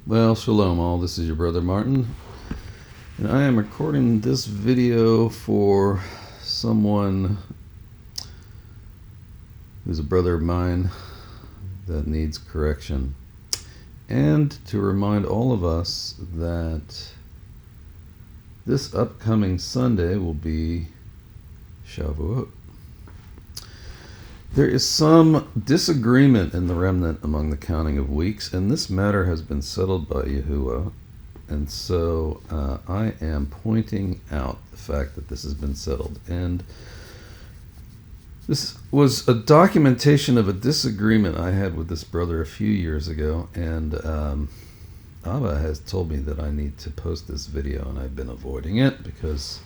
Well, shalom all. This is your brother Martin, and I am recording this video for someone who's a brother of mine that needs correction, and to remind all of us that this upcoming Sunday will be Shavuot. There is some disagreement in the remnant among the counting of weeks, and this matter has been settled by Yahuwah. And so I am pointing out the fact that this has been settled. And this was a documentation of a disagreement I had with this brother a few years ago. And Abba has told me that I need to post this video, and I've been avoiding it because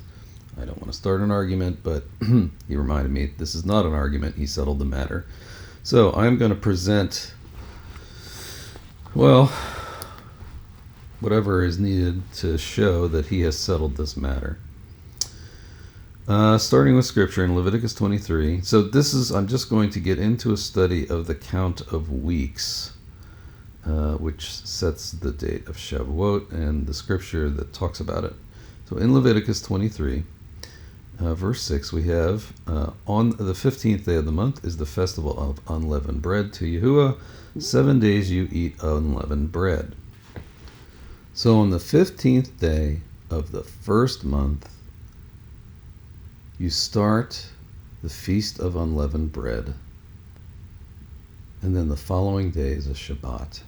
I don't want to start an argument, but he reminded me this is not an argument. He settled the matter. So I'm going to present, well, whatever is needed to show that he has settled this matter. Starting with scripture in Leviticus 23. So I'm just going to get into a study of the count of weeks, which sets the date of Shavuot and the scripture that talks about it. So in Leviticus 23, verse 6, we have, on the 15th day of the month is the festival of unleavened bread to Yahuwah. 7 days you eat unleavened bread. So on the 15th day of the first month, you start the feast of unleavened bread. And then the following day is a Shabbat,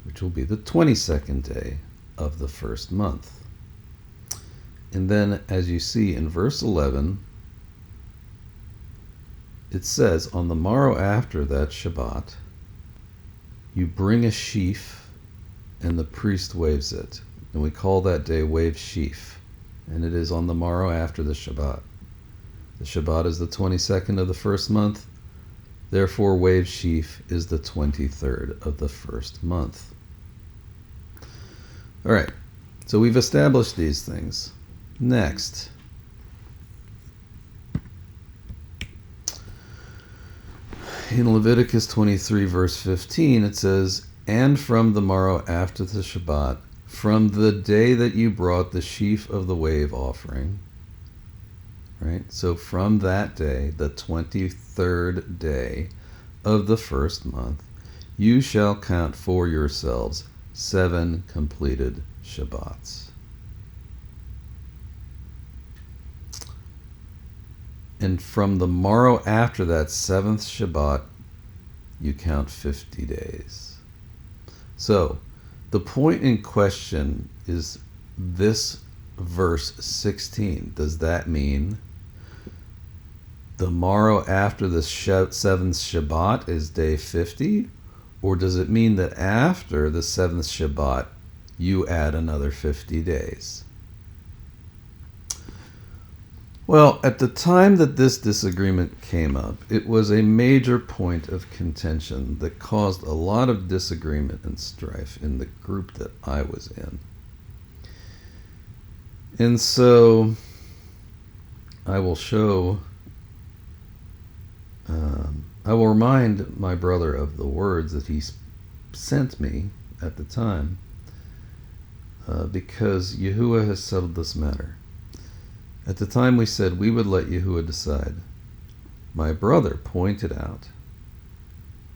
which will be the 22nd day of the first month. And then, as you see in verse 11, it says, on the morrow after that Shabbat, you bring a sheaf, and the priest waves it. And we call that day wave sheaf. And it is on the morrow after the Shabbat. The Shabbat is the 22nd of the first month. Therefore, wave sheaf is the 23rd of the first month. All right, so we've established these things. Next, in Leviticus 23 verse 15, it says, and from the morrow after the Shabbat, from the day that you brought the sheaf of the wave offering, right? So from that day, the 23rd day of the first month, you shall count for yourselves 7 completed Shabbats. And from the morrow after that 7th Shabbat, you count 50 days. So, the point in question is this verse 16. Does that mean the morrow after the 7th Shabbat is day 50? Or does it mean that after the 7th Shabbat, you add another 50 days? Well, at the time that this disagreement came up, it was a major point of contention that caused a lot of disagreement and strife in the group that I was in. And so I will remind my brother of the words that he sent me at the time, because Yahuwah has settled this matter. At the time we said we would let Yahuwah decide. My brother pointed out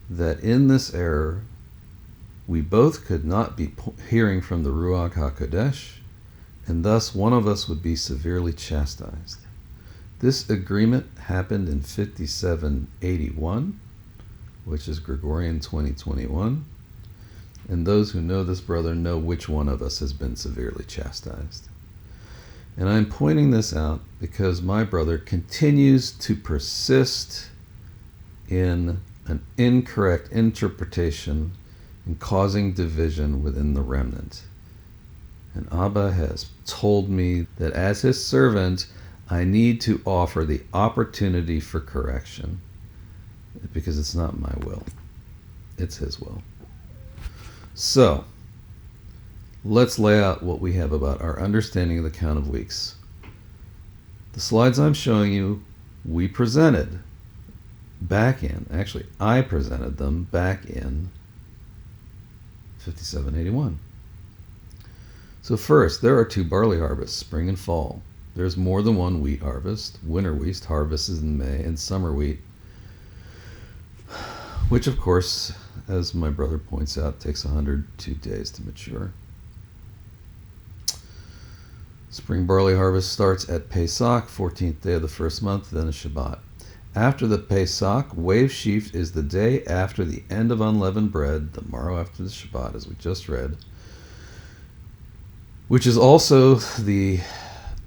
that in this error, we both could not be hearing from the Ruach HaKodesh, and thus one of us would be severely chastised. This agreement happened in 5781, which is Gregorian 2021, and those who know this brother know which one of us has been severely chastised. And I'm pointing this out because my brother continues to persist in an incorrect interpretation and causing division within the remnant. And Abba has told me that as his servant, I need to offer the opportunity for correction, because it's not my will, it's his will. So, let's lay out what we have about our understanding of the count of weeks. The slides I'm showing you, we presented back in, actually I presented them back in 5781. So first, there are two barley harvests, spring and fall. There's more than one wheat harvest. Winter wheat harvest is in May, and summer wheat, which of course, as my brother points out, takes 102 days to mature. Spring barley harvest starts at Pesach, 14th day of the first month, then a Shabbat. After the Pesach, wave sheaf is the day after the end of unleavened bread, the morrow after the Shabbat, as we just read, which is also the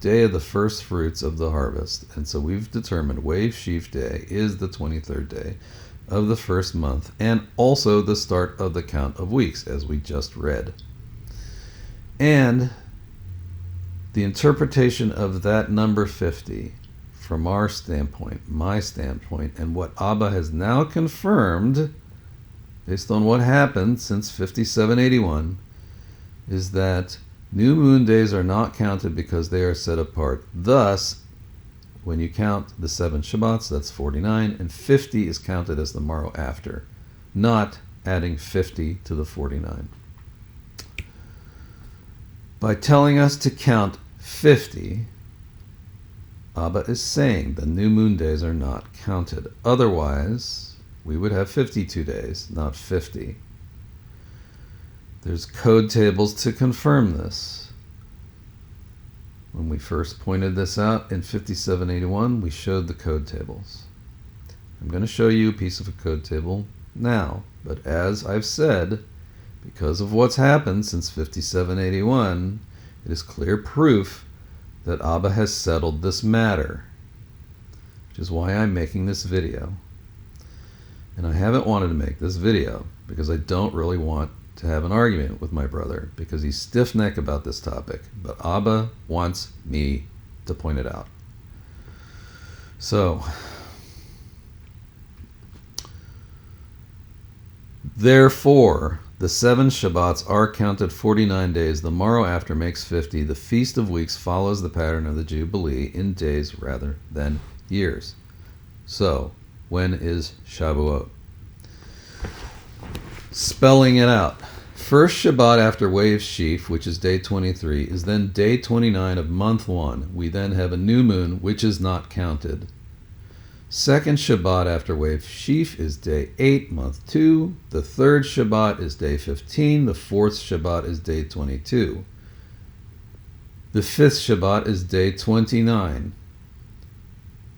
day of the first fruits of the harvest. And so we've determined wave sheaf day is the 23rd day of the first month, and also the start of the count of weeks, as we just read. And the interpretation of that number 50, from our standpoint, my standpoint, and what Abba has now confirmed, based on what happened since 5781, is that new moon days are not counted because they are set apart. Thus, when you count the 7 Shabbats, that's 49, and 50 is counted as the morrow after, not adding 50 to the 49. By telling us to count 50, Abba is saying the new moon days are not counted. Otherwise, we would have 52 days, not 50. There's code tables to confirm this. When we first pointed this out in 5781, we showed the code tables. I'm going to show you a piece of a code table now, but as I've said, because of what's happened since 5781, it is clear proof that Abba has settled this matter, which is why I'm making this video. And I haven't wanted to make this video because I don't really want to have an argument with my brother, because he's stiff-necked about this topic, but Abba wants me to point it out. So, therefore, the 7 Shabbats are counted 49 days. The morrow after makes 50. The Feast of Weeks follows the pattern of the Jubilee in days rather than years. So, when is Shavuot? Spelling it out. First Shabbat after wave sheaf, which is day 23, is then day 29 of month 1. We then have a new moon, which is not counted. Second Shabbat after wave sheaf is day 8, month 2. The third Shabbat is day 15. The fourth Shabbat is day 22. The fifth Shabbat is day 29.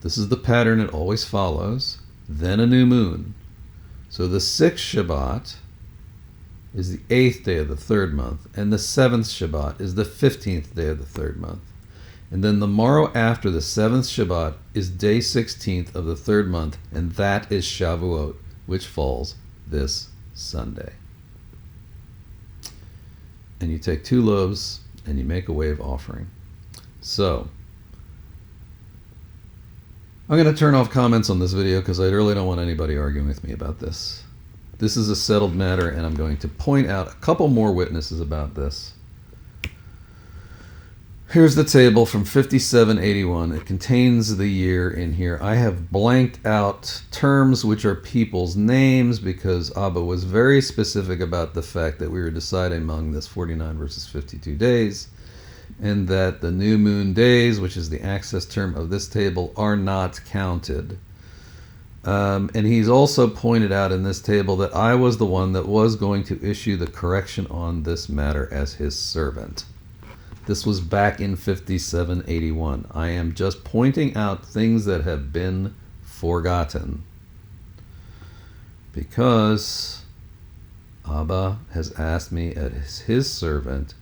This is the pattern it always follows. Then a new moon. So the sixth Shabbat is the 8th day of the third month, and the 7th Shabbat is the 15th day of the third month. And then the morrow after the 7th Shabbat is day 16th of the third month, and that is Shavuot, which falls this Sunday. And you take 2 loaves and you make a wave offering. So, I'm going to turn off comments on this video because I really don't want anybody arguing with me about this. This is a settled matter, and I'm going to point out a couple more witnesses about this. Here's the table from 5781. It contains the year in here. I have blanked out terms which are people's names because Abba was very specific about the fact that we were deciding among this 49 versus 52 days, and that the new moon days, which is the access term of this table, are not counted. And he's also pointed out in this table that I was the one that was going to issue the correction on this matter as his servant. This was back in 5781. I am just pointing out things that have been forgotten, because Abba has asked me as his servant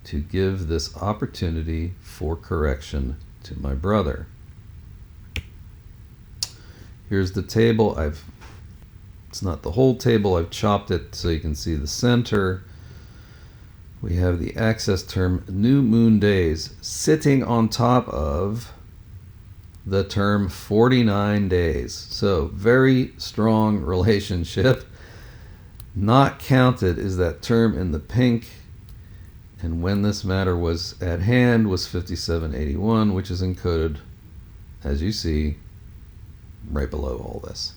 to give this opportunity for correction to my brother. Here's the table. It's not the whole table. I've chopped it so you can see the center. We have the access term new moon days sitting on top of the term 49 days. So very strong relationship. Not counted is that term in the pink. And when this matter was at hand was 5781, which is encoded, as you see, right below all this.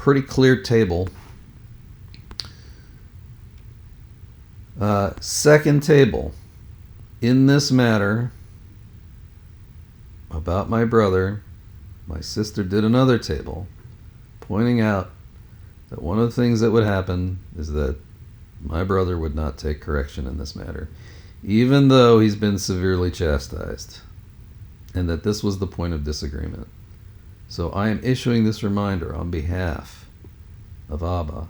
pretty clear table. Second table. In this matter, about my brother, my sister did another table, pointing out that one of the things that would happen is that my brother would not take correction in this matter, even though he's been severely chastised, and that this was the point of disagreement. So I am issuing this reminder on behalf of Abba.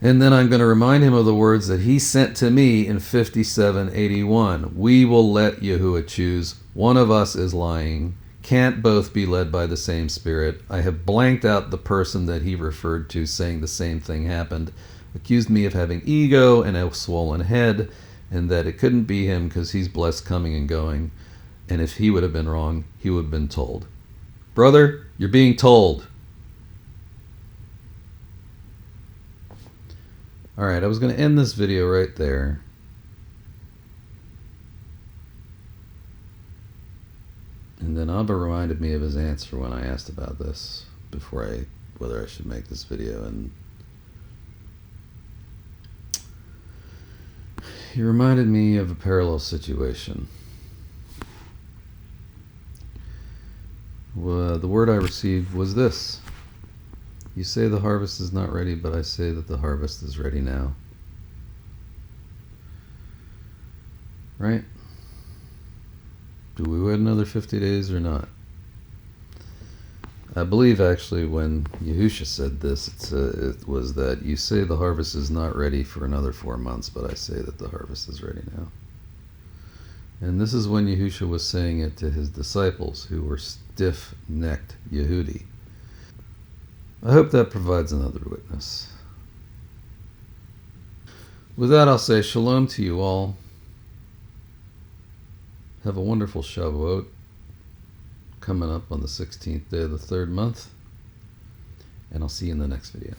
And then I'm going to remind him of the words that he sent to me in 57:81. We will let Yahuwah choose. One of us is lying. Can't both be led by the same spirit. I have blanked out the person that he referred to saying the same thing happened. Accused me of having ego and a swollen head, and that it couldn't be him because he's blessed coming and going. And if he would have been wrong, he would have been told. Brother, you're being told. Alright, I was going to end this video right there. And then Abba reminded me of his answer when I asked about this, whether I should make this video, and he reminded me of a parallel situation. Well, the word I received was this. You say the harvest is not ready, but I say that the harvest is ready now. Right? Do we wait another 50 days or not? I believe actually when Yahusha said this, it was that you say the harvest is not ready for another 4 months, but I say that the harvest is ready now. And this is when Yahusha was saying it to his disciples who were stiff-necked Yehudi. I hope that provides another witness. With that, I'll say shalom to you all. Have a wonderful Shavuot coming up on the 16th day of the 3rd month. And I'll see you in the next video.